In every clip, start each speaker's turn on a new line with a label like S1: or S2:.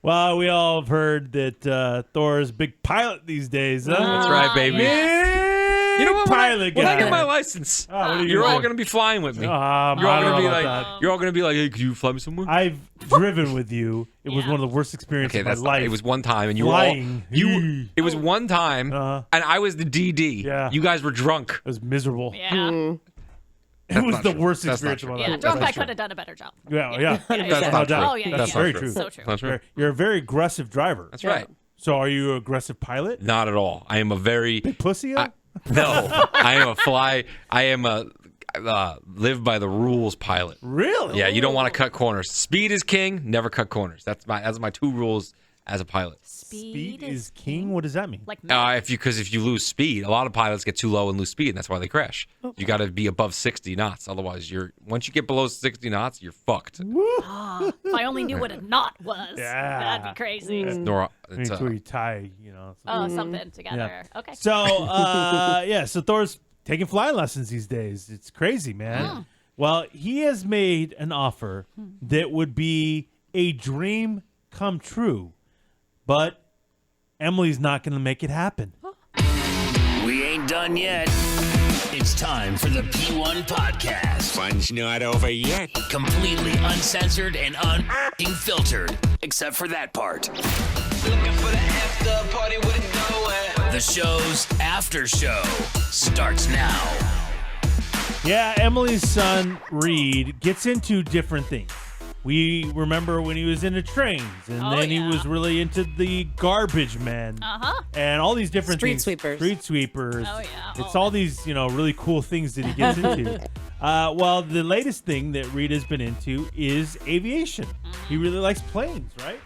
S1: Well, we all have heard that Thor is a big pilot these days. Huh?
S2: That's right, baby.
S1: Yeah.
S2: You know what?
S1: Pilot
S2: when
S1: guy.
S2: I get my license,
S1: what
S2: you're all going to be flying with me. You're all going to be like, hey, can you fly me somewhere?
S1: I've driven with you. It was one of the worst experiences of my life.
S2: It was one time, and you
S1: flying.
S2: It was one time, and I was the DD.
S1: Yeah.
S2: You guys were drunk.
S1: It was miserable.
S3: Yeah.
S1: It was the worst experience of my life.
S3: Yeah, drunk I could have done a better job.
S1: Yeah.
S2: That's not true.
S3: Oh, yeah,
S1: That's very true.
S3: So true.
S2: That's true.
S1: You're a very aggressive driver.
S2: That's right.
S1: So are you an aggressive pilot?
S2: Not at all. I am a very...
S1: Big pussy?
S2: No. I am a fly... I am a live by the rules pilot.
S1: Really?
S2: Yeah, you don't want to cut corners. Speed is king, never cut corners. That's my two rules as a pilot.
S1: Speed is king? What does that mean?
S3: Like
S2: if you lose speed, a lot of pilots get too low and lose speed, and that's why they crash. You got to be above 60 knots. Otherwise, once you get below 60 knots, you're fucked.
S3: if I only knew what a knot was, that'd be crazy.
S2: It's
S1: where you tie,
S3: Something together.
S1: Yeah.
S3: Okay.
S1: So, so Thor's taking flying lessons these days. It's crazy, man. Well, he has made an offer that would be a dream come true, but Emily's not going to make it happen.
S4: We ain't done yet. It's time for the P1 Podcast.
S5: Fun's not over yet.
S4: Completely uncensored and unfiltered, except for that part.
S6: Looking for the after party with it going.
S4: The show's after show starts now.
S1: Yeah, Emily's son, Reid, gets into different things. We remember when he was into trains, and then he was really into the garbage men, and all these different
S7: Street
S1: things.
S7: sweepers.
S1: Street sweepers.
S3: Oh, yeah.
S1: It's all these, really cool things that he gets into. Well, the latest thing that Reid has been into is aviation. He really likes planes, right?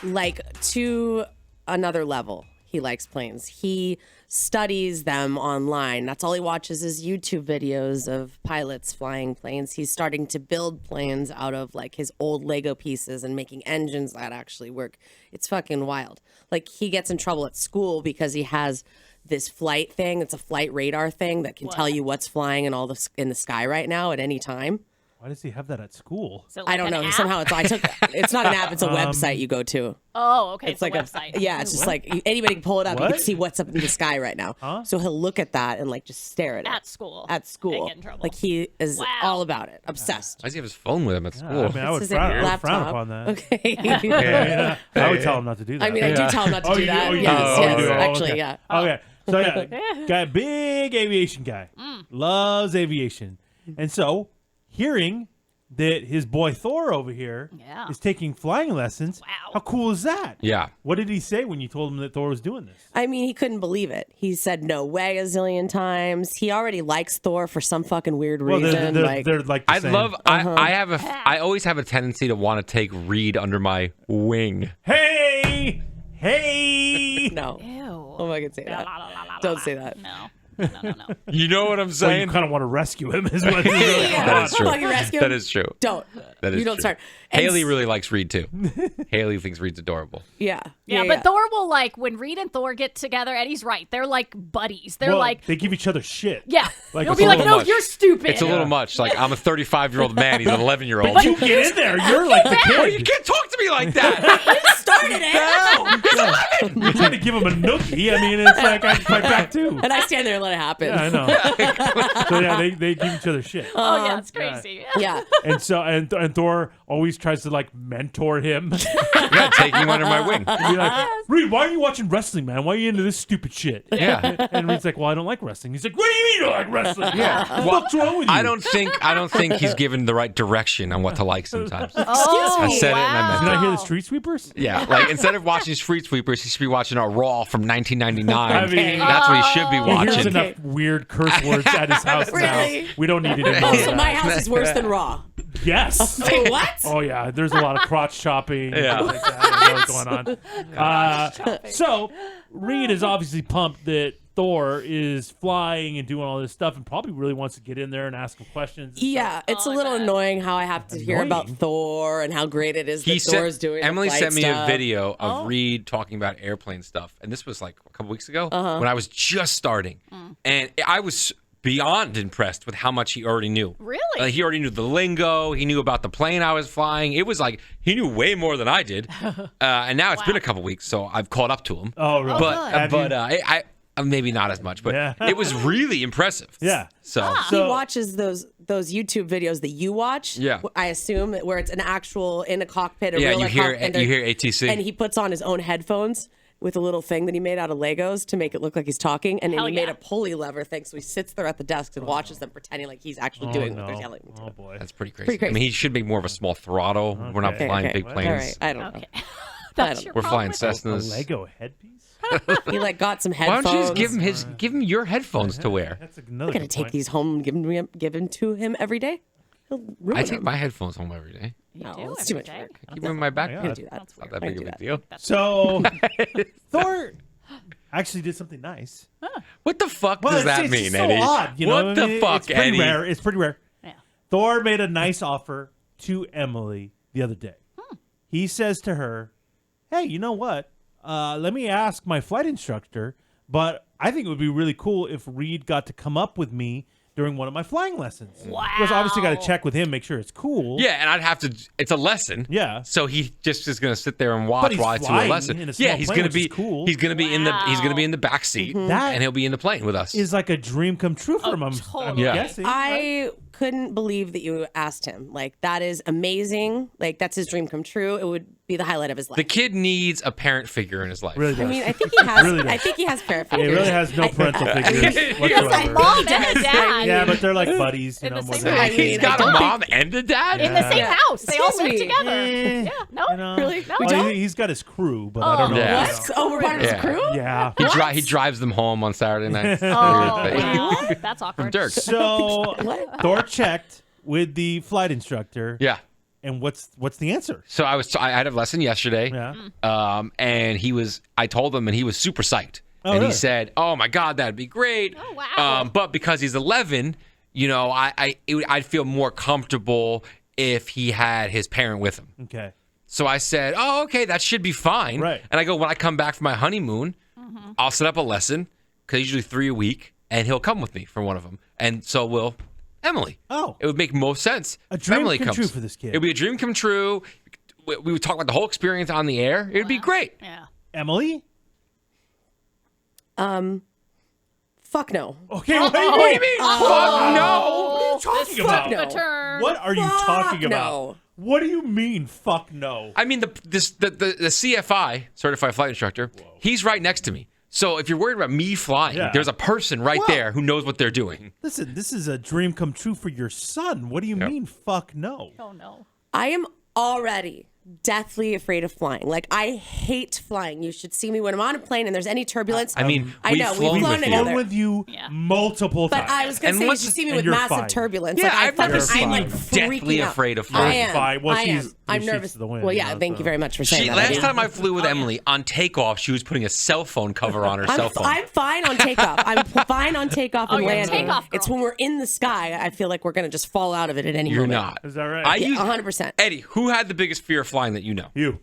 S7: Like to another level. He likes planes. He studies them online. That's all he watches is YouTube videos of pilots flying planes. He's starting to build planes out of like his old Lego pieces and making engines that actually work. It's fucking wild. Like he gets in trouble at school because he has this flight thing. It's a flight radar thing that can tell you what's flying in the sky right now at any time.
S1: Why does he have that at school?
S3: So like
S7: I don't know.
S3: App?
S7: Somehow it's not an app. It's a website you go to.
S3: Oh, okay. It's
S7: like
S3: a website.
S7: It's just like anybody can pull it up. You
S1: What?
S7: can see what's up in the sky right now. So he'll look at that and like just stare at it.
S3: At school.
S7: At school.
S3: And get in trouble.
S7: Like he is
S3: Wow.
S7: all about it. Obsessed.
S2: Why does he have his phone with him at school?
S1: I mean, I would
S7: This is
S1: frown,
S7: a
S1: I would
S7: laptop.
S1: frown upon that.
S7: Okay.
S1: I would tell him not to do that.
S7: I mean, I do tell him not to do
S1: you
S7: that.
S1: Oh, you
S7: Yes,
S1: do?
S7: yes,
S1: Oh, you do?
S7: actually,
S1: Okay.
S7: yeah.
S1: Okay. So, got a big aviation guy. Loves aviation. And so, hearing that his boy Thor over here is taking flying lessons.
S3: Wow.
S1: How cool is that?
S2: Yeah.
S1: What did he say when you told him that Thor was doing this?
S7: I mean, he couldn't believe it. He said no way a zillion times. He already likes Thor for some fucking weird reason.
S1: They're like the same.
S2: I always have a tendency to want to take Reid under my wing.
S1: Hey!
S7: No.
S3: Ew.
S7: Oh, I can say that. Don't say that.
S3: No.
S2: You know what I'm
S1: Well,
S2: saying?
S1: you kind of want to rescue him is what it is.
S2: That is true.
S7: Fucking rescue him.
S2: That is true.
S7: Don't.
S2: That is
S7: You don't
S2: true.
S7: start. And
S2: Haley really likes Reid too. Haley thinks Reid's adorable.
S7: Yeah.
S3: Yeah, but Thor will when Reid and Thor get together, Eddie's right. They're like buddies. They're
S1: Well,
S3: like,
S1: they give each other shit.
S3: yeah.
S1: Like,
S3: He'll
S1: it's
S3: be
S1: a
S3: like,
S1: little
S3: no,
S2: much.
S3: you're stupid.
S2: It's a little much. Like, I'm a 35-year-old man. He's an 11-year-old.
S1: But you get in there. You're like the kid.
S2: You can't talk to me like that.
S7: started it.
S1: You're trying to give him a nookie. I mean, it's like I fight back too.
S7: And I stand there and let it happen.
S1: Yeah, I know. So yeah, they give each other shit.
S3: Oh, yeah, it's crazy.
S7: Yeah.
S1: And so and Thor always tries to like mentor him.
S2: Yeah, take you under my wing.
S1: Be like, Reid, why are you watching wrestling, man? Why are you into this stupid shit?
S2: Yeah.
S1: And Reid's like, well, I don't like wrestling. He's like, what do you mean you don't like wrestling?
S2: Yeah.
S1: What's wrong with you?
S2: I don't think he's given the right direction on what to like sometimes.
S3: Oh,
S2: I said it and I meant
S1: Did
S2: it.
S1: I hear the Street Sweepers?
S2: Yeah, like instead of watching Street Sweepers, he should be watching a Raw from 1999.
S1: I mean,
S2: That's what he should be
S1: he hears
S2: watching.
S1: enough weird curse words at his house
S7: Really?
S1: now. We don't need it in
S7: Oh,
S1: there.
S7: so my house is worse than Raw.
S1: Yes.
S7: What?
S1: Oh yeah, there's a lot of crotch chopping.
S2: Yeah.
S1: And like that. I know what's going on. So Reid is obviously pumped that Thor is flying and doing all this stuff, and probably really wants to get in there and ask him questions. and
S7: Yeah, it's a little annoying how I have to hear about
S1: Annoying?
S7: Thor and how great it is that Thor's doing.
S2: Emily
S7: the flight
S2: sent me
S7: stuff.
S2: a video of Reid talking about airplane stuff, and this was like a couple weeks ago when I was just starting, and I was beyond impressed with how much he already knew.
S3: Really?
S2: He already knew the lingo. He knew about the plane I was flying. It was like he knew way more than I did. And now it's been a couple weeks, so I've caught up to him.
S1: Oh, really?
S2: But I maybe not as much, but it was really impressive.
S1: Yeah.
S2: So
S7: He watches those YouTube videos that you watch.
S2: Yeah.
S7: I assume where it's an actual in a cockpit. A
S2: yeah,
S7: real
S2: you hear
S7: cockpit,
S2: you hear ATC.
S7: and he puts on his own headphones with a little thing that he made out of Legos to make it look like he's talking, and then he made a pulley lever thing, so he sits there at the desk and watches them, pretending like he's actually doing what they're telling him to.
S1: Oh boy.
S2: That's pretty crazy.
S7: Pretty crazy.
S2: I mean, he should make more of a small throttle. We're not flying big
S7: All
S2: planes.
S7: right, I don't know.
S3: That's your
S2: We're flying
S3: problem with
S1: A
S2: Cessnas.
S1: Lego headpiece?
S7: He got some
S2: Why
S7: headphones.
S2: don't you just give him your headphones to wear?
S1: That's another
S7: I'm gonna
S1: good
S7: take
S1: point.
S7: these home and give them to him every day. He'll ruin
S2: I take
S7: them.
S2: my headphones home every day.
S7: No,
S3: do
S7: it's too
S3: every
S7: much
S3: day.
S7: work.
S2: Keep them in my backpack.
S1: Yeah.
S7: I'm gonna do that.
S3: That's
S2: Not
S3: weird.
S2: that big
S7: do
S2: of a
S7: that.
S2: deal.
S1: So Thor actually did something nice.
S2: What the fuck
S1: Well,
S2: does
S1: it's,
S2: that
S1: it's
S2: mean,
S1: just
S2: Eddie?
S1: so odd, you know?
S2: What
S1: I
S2: the
S1: mean,
S2: fuck,
S1: it's pretty
S2: Eddie?
S1: Rare. It's pretty rare.
S3: Yeah.
S1: Thor made a nice offer to Emily the other day. He says to her, "Hey, you know what? Let me ask my flight instructor, but I think it would be really cool if Reid got to come up with me during one of my flying lessons. Because obviously got to check with him, make sure it's cool.
S2: Yeah, and I'd have to. It's a lesson.
S1: Yeah.
S2: So he just is going to sit there and
S1: But
S2: watch
S1: he's
S2: while I do a
S1: flying
S2: lesson.
S1: in a small
S2: Yeah, he's
S1: plane,
S2: going to
S1: which
S2: be
S1: is cool.
S2: He's going to be in the back seat,
S1: That
S2: and he'll be in the plane with us.
S1: is like a dream come true for him. I'm
S3: totally.
S2: Yeah.
S1: guessing.
S7: I couldn't believe that you asked him. Like, that is amazing. Like, that's his dream come true. It would be the highlight of his life.
S2: The kid needs a parent figure in his life.
S1: Really
S7: I
S1: does.
S7: mean, I think he has.
S1: Really does.
S7: I think he has parent
S1: He
S7: figures.
S1: really has no parental figures
S3: He
S1: whatsoever.
S3: has a mom and a dad.
S1: Yeah, but they're like buddies, you
S3: In
S1: know.
S3: the
S1: More
S3: same
S1: than
S3: house.
S1: anything.
S2: He's got a mom and a dad.
S3: In the same
S7: Yeah.
S3: house. They all
S7: Excuse
S3: live
S7: me.
S3: together.
S1: Eh,
S3: Yeah. No.
S1: you know,
S7: Really?
S3: No.
S7: We
S1: well,
S7: don't?
S1: he's got his crew, but I don't know.
S2: Yeah.
S1: you
S7: What?
S1: know.
S7: Oh, we're part of his
S2: Yeah.
S7: crew?
S1: Yeah.
S2: He drives them home on Saturday nights.
S3: Oh, wow. That's awkward.
S2: From Dirk.
S1: So
S7: What?
S1: Thor checked with the flight instructor.
S2: Yeah.
S1: And what's the answer?
S2: So I had a lesson yesterday.
S1: Yeah.
S2: And I told him, and he was super psyched.
S1: Oh,
S2: and
S1: really?
S2: he said, "Oh my God, that'd be great."
S3: Oh, wow.
S2: But because he's 11, I'd feel more comfortable if he had his parent with him.
S1: Okay.
S2: So I said, "Oh, okay, that should be fine."
S1: Right.
S2: And I go, when I come back from my honeymoon, I'll set up a lesson because usually 3 a week, and he'll come with me for one of them, and so will Emily.
S1: Oh.
S2: It would make most sense.
S1: A
S2: if
S1: dream
S2: Emily
S1: come
S2: comes.
S1: true for this kid.
S2: It would be a dream come true. We would talk about the whole experience on the air. It would be great.
S3: Yeah.
S1: Emily?
S7: Fuck no.
S1: Okay, what do
S2: What do you mean? Fuck no.
S1: What are you talking
S3: This
S1: about?
S3: took a turn.
S1: What are you talking about?
S7: no.
S1: What do you mean, fuck no?
S2: I mean, the CFI, certified flight instructor, he's right next to me. So if you're worried about me flying,
S1: Yeah.
S2: there's a person right there who knows what they're doing.
S1: Listen, this is a dream come true for your son. What do you mean, fuck no?
S3: Oh, no.
S7: I am already deathly afraid of flying. Like, I hate flying. You should see me when I'm on a plane and there's any turbulence.
S2: I mean,
S7: I
S2: we've
S7: know, we've
S2: flown
S7: flown
S2: with you.
S7: together.
S1: Flown with you
S3: Yeah.
S1: multiple
S7: But
S1: times.
S7: I was going
S2: And
S7: to say, you
S2: once-
S7: should see me
S1: and
S7: with
S1: you're
S7: massive
S1: fine.
S7: turbulence.
S2: Yeah,
S7: like,
S2: I've never
S7: I'm
S2: seen
S7: like
S2: you
S7: freaking
S2: deathly
S7: out.
S2: afraid of
S7: I
S2: flying.
S7: am.
S1: Fine. Well,
S7: I
S1: she's
S7: am.
S1: 3
S7: I'm
S1: sheets
S7: nervous.
S1: to the wind,
S7: Well,
S1: you
S7: yeah,
S1: know,
S7: thank
S1: so.
S7: you very much for saying that.
S2: Last
S7: Eddie.
S2: time I flew with Emily on takeoff, she was putting a cell phone cover on her cell phone.
S7: I'm fine on takeoff. I'm fine on takeoff and
S3: you're a
S7: landing.
S3: takeoff girl.
S7: It's when we're in the sky, I feel like we're going to just fall out of it at any
S2: You're
S7: moment.
S2: not.
S1: Is that right?
S2: I
S7: Yeah,
S2: used
S7: 100%.
S2: Eddie, who had the biggest fear of flying that you know?
S1: You.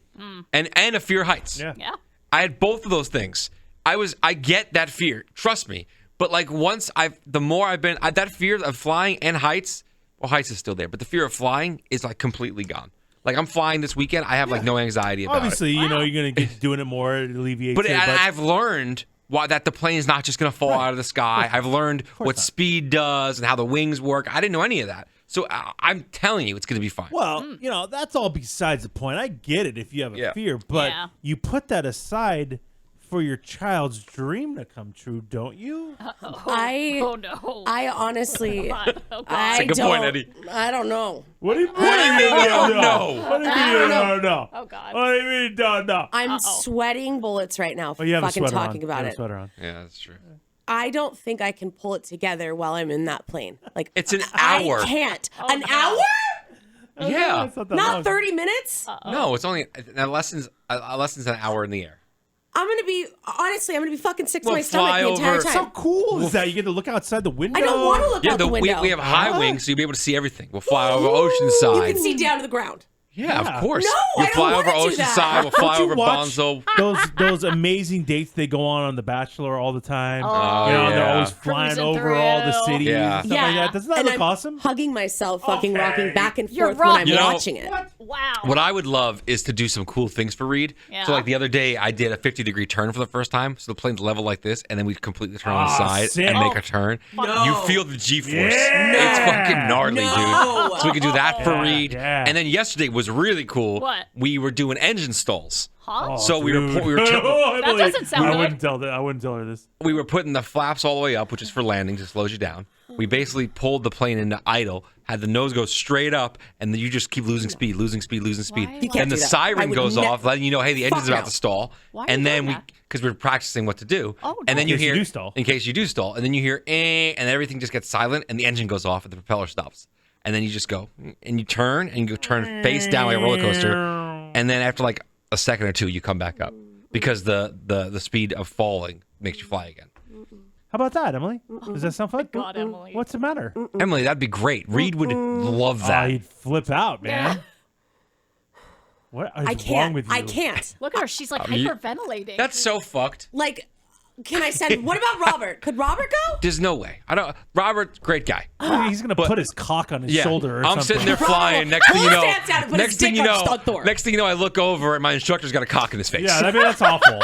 S2: And a fear of heights.
S1: Yeah.
S3: Yeah.
S2: I had both of those things. I get that fear. Trust me. But like the more I've been, that fear of flying and heights, well, heights is still there, but the fear of flying is like completely gone. Like I'm flying this weekend, I have like no anxiety about
S1: Obviously,
S2: it.
S1: you know, you're going to get doing it more. It alleviates
S2: But
S1: it.
S2: I've learned that the plane's not just going to fall out of the sky. I've learned what speed does and how the wings work. I didn't know any of that. So I'm telling you, it's going to be fine.
S1: Well, you know, that's all besides the point. I get it if you have a
S2: Yeah.
S1: fear, but
S3: Yeah.
S1: you put that aside for your child's dream to come true, don't you?
S3: Oh, no.
S7: I honestly,
S3: Oh, God.
S7: I
S2: a good
S7: don't,
S2: point, Eddie.
S7: I don't know.
S1: What do you mean?
S2: you don't know?
S1: What do you mean you don't know?
S3: Oh, God.
S1: What do you mean you don't know?
S7: I'm sweating bullets right now
S1: Oh, you have a
S7: fucking
S1: sweater
S7: talking
S1: on.
S7: about
S1: You have a
S7: it.
S1: sweater on.
S2: Yeah, that's true.
S7: I don't think I can pull it together while I'm in that plane. Like
S2: It's an hour.
S7: I can't. An
S3: no.
S7: hour?
S2: Yeah.
S1: It's not that long.
S7: Not 30 minutes?
S2: No, it's only a lesson's an hour in the air.
S7: I'm gonna be fucking sick to
S2: Well,
S7: my stomach
S2: fly
S7: the entire
S2: over-
S7: time.
S1: How cool is that? You get to look outside the window.
S7: I don't want to look
S2: Yeah,
S7: out the window.
S2: we have high wings, so you'll be able to see everything. We'll fly over
S7: You
S2: Oceanside.
S7: can see down to the ground.
S2: Yeah, of course.
S7: No,
S2: you
S7: I don't
S2: fly
S7: wanna
S2: over
S7: do that.
S2: Oceanside, we'll fly
S1: Don't you
S2: over
S1: watch
S2: Bonzo.
S1: those amazing dates they go on The Bachelor all the time.
S3: Oh,
S1: you know, they're
S2: yeah.
S1: always flying
S3: Cruising
S1: over
S3: through.
S1: all the cities
S2: Yeah.
S1: and stuff like that. Doesn't that
S7: and
S1: look
S7: I'm
S1: awesome?
S7: hugging myself, fucking rocking back and
S3: You're
S7: forth when I'm
S3: right.
S2: You know-
S7: watching it.
S3: Wow.
S2: What I would love is to do some cool things for Reid.
S3: Yeah.
S2: So like the other day, I did a 50-degree turn for the first time. So the plane's level like this, and then we completely turn on the side
S1: sick.
S2: and make a turn.
S7: No.
S2: You feel the G-force.
S1: Yeah.
S2: It's fucking gnarly,
S7: No.
S2: dude. So we could do that for Reid.
S1: Yeah.
S2: And then yesterday was really cool.
S3: What?
S2: We were doing engine stalls.
S3: Huh?
S2: So we were
S1: Oh,
S3: That
S1: Emily,
S3: doesn't sound
S1: I
S3: good.
S1: wouldn't tell that. I wouldn't tell her this.
S2: we were putting the flaps all the way up, which is for landing, just slows you down. We basically pulled the plane into idle, had the nose go straight up, and then you just keep losing speed, losing speed, losing speed.
S3: Why?
S7: You can't
S2: And the
S7: do that. I
S2: siren
S7: would
S2: goes off, letting you know, hey, the engine's
S7: Fuck
S2: about
S7: no.
S2: to stall.
S3: Why are
S2: and
S3: you
S2: then
S3: doing that?
S2: because we're practicing what to do.
S3: Oh,
S2: and then
S3: no.
S2: you
S1: In case you
S2: hear,
S1: do stall.
S2: in case you do stall, and then you hear, and everything just gets silent, and the engine goes off, and the propeller stops. And then you just go, and you turn, and you turn face down like a roller coaster. And then after like a second or two, you come back up because the speed of falling makes you fly again.
S1: How about that, Emily? Does that sound fun?
S3: God, Emily.
S1: What's the matter?
S2: Emily, that'd be great. Reid would love
S1: Oh,
S2: that.
S1: he'd flip out, man.
S3: Yeah.
S1: What is
S7: I
S1: wrong
S7: can't.
S1: with you?
S7: I can't.
S3: Look at her. She's like hyperventilating.
S2: That's so fucked.
S7: Like, can I send? What about Robert? Could Robert go?
S2: There's no way. I don't. Robert, great guy.
S1: He's gonna put his cock on his
S2: Yeah,
S1: shoulder. Or
S2: I'm
S1: something.
S2: sitting there flying. Next thing you know,
S7: Stands down and put his
S2: next thing
S7: dick
S2: you
S7: on
S2: know,
S7: Thor.
S2: next thing you know, I look over and my instructor's got a cock in his face.
S1: Yeah, I mean that's awful.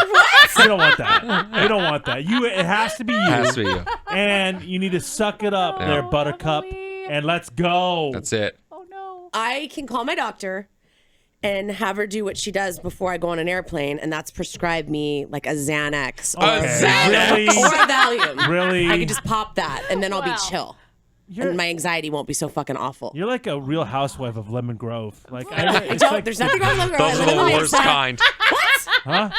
S1: We don't want that. We don't want that. It has to be you.
S2: Has to be you.
S1: And you need to suck it up, there, Buttercup,
S3: Emily.
S1: and let's go.
S2: That's it.
S3: Oh no.
S7: I can call my doctor and have her do what she does before I go on an airplane, and that's prescribe me like a Xanax or,
S2: A Xanax?
S1: Really?
S7: or a Valium.
S1: Really?
S7: I can just pop that, and then I'll be
S3: Wow.
S7: chill.
S1: You're,
S7: And my anxiety won't be so fucking awful.
S1: you're like a real housewife of Lemon Grove. Like,
S7: I
S1: it's
S7: don't,
S1: like,
S7: there's nothing wrong with
S2: Those are the worst kind.
S7: What?
S1: huh?